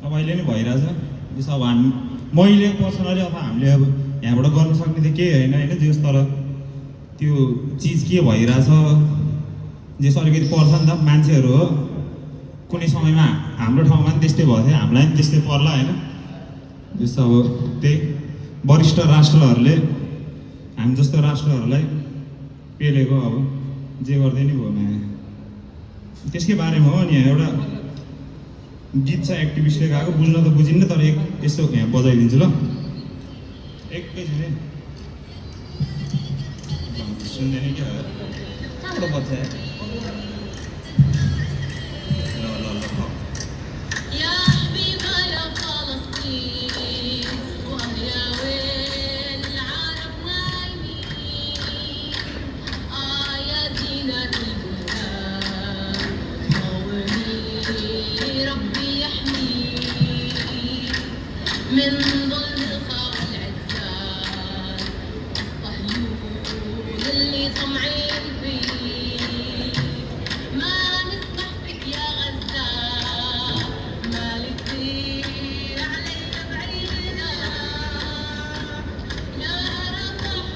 अब अहिले नै भइरहेछ यो सब मैले पर्सनली अथवा हामीले अब यहाँबाट गर्न सक्ने त केही होइन होइन जस तर त्यो चिज के भइरहेछ जस अलिकति पर्छ नि त मान्छेहरू हो कुनै समयमा हाम्रो ठाउँमा पनि त्यस्तै भएको थियो हामीलाई पनि त्यस्तै पर्ला होइन जस अब त्यही वरिष्ठ राष्ट्रहरूले हामी जस्तो राष्ट्रहरूलाई पेलेको अब जे गर्दै नि भयो माया त्यसकै बारेमा हो नि एउटा गीत छ एक्टिभिस्टले गाएको बुझ्न त बुझिन्न तर यसो यहाँ बजाइदिन्छु ल एकैछिन सुन्दैन क्या कहाँबाट बज्छ من ظل الخاء والعزال الصهيون اللي طمعين فيه ما نسمح فيك يا غزال مالك كثير علينا بعيدا يا رفح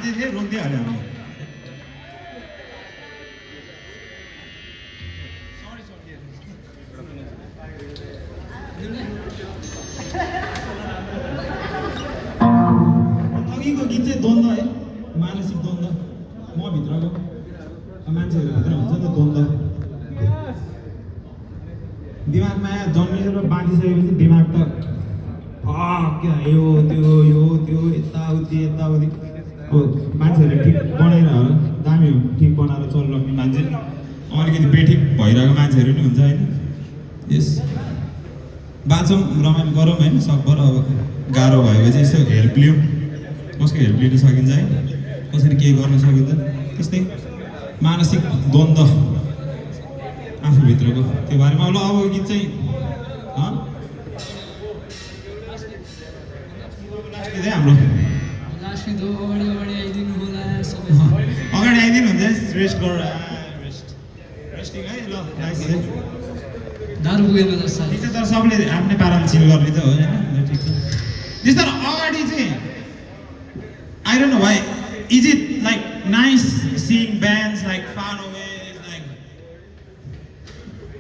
नाच्दै थिएँ रोकिदिइहाल्यो हामीले अघिको गीत चाहिँ द्वन्द्व है मानसिक द्वन्द्व म भित्रको मान्छेहरू भित्र हुन्छ नि त द्वन्द्व दिमागमा जन्मिएर बाँचिसकेपछि दिमाग त क्या यो त्यो यताउति अब मान्छेहरूले ठिक बनाएर होला दामी हो ठिक बनाएर चलिरहने मान्छे अलिकति बेठिक भइरहेको मान्छेहरू नि हुन्छ होइन यस बाँचौँ रमाइलो गरौँ होइन सकभर अब गाह्रो भएपछि यसो हेल्प लिउँ कसको हेल्प लिन सकिन्छ है कसरी केही गर्न सकिन्छ त्यस्तै मानसिक द्वन्द्व आफूभित्रको त्यो बारेमा ल अब गीत चाहिँ हाम्रो अगाडि आइदिनु हुन्छ रेस्ट गर रेस्टिङ है ल दारु पुगेन जस्तो ठिक छ तर सबले आफ्नै पाराले चिल गर्ने त हो होइन ठिक छ त्यस तर अगाडि चाहिँ I don't know why. Is it like nice seeing bands like far away? Like,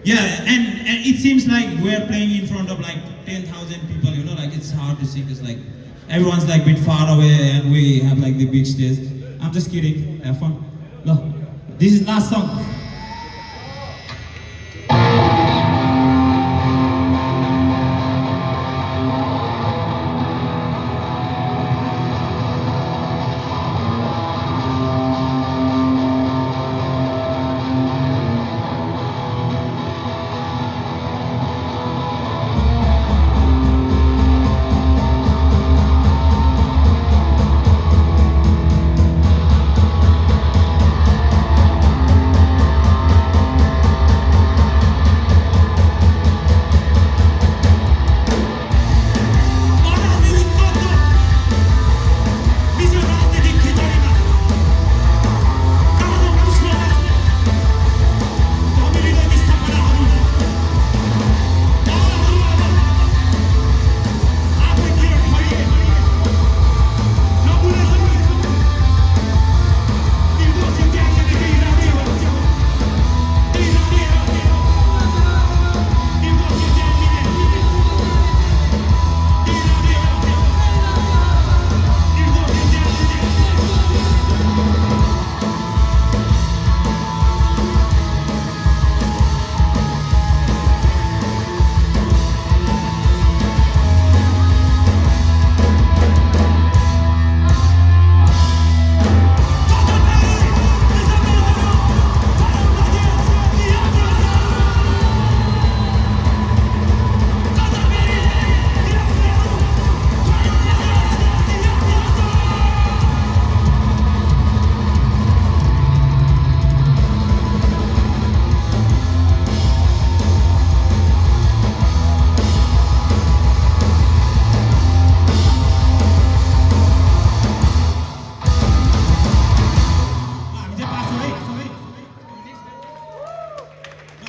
yeah, and it seems like we're playing in front of like 10,000 people. You know, like it's hard to see because like everyone's like a bit far away and we have like the big stage. I'm just kidding. Have fun. No, this is last song.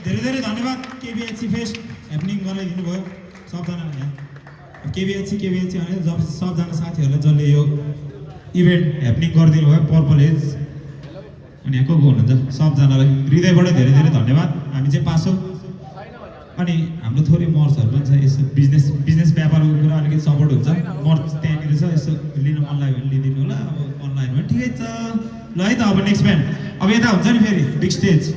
धेरै धन्यवाद केबिएचसी fest happening गराइदिनु भयो सबजना केबिएचसी भने जब सबजना साथीहरूलाई जसले यो इभेन्ट ह्यापनिङ गरिदिनु भयो पर्पल एज अनि यहाँ को हुनुहुन्छ सबजनालाई हृदयबाट धेरै धेरै धन्यवाद हामी चाहिँ पास हौँ अनि हाम्रो थोरै मर्चहरू पनि छ यसो बिजनेस व्यापारको कुरा अलिकति सपोर्ट हुन्छ मर्च त्यहाँनिर छ यसो लिनु मन लाग्यो भने लिइदिनु होला अब अनलाइन भने ठिकै छ ल है त अब नेक्स्ट ब्यान्ड अब यता हुन्छ नि फेरि बिग स्टेज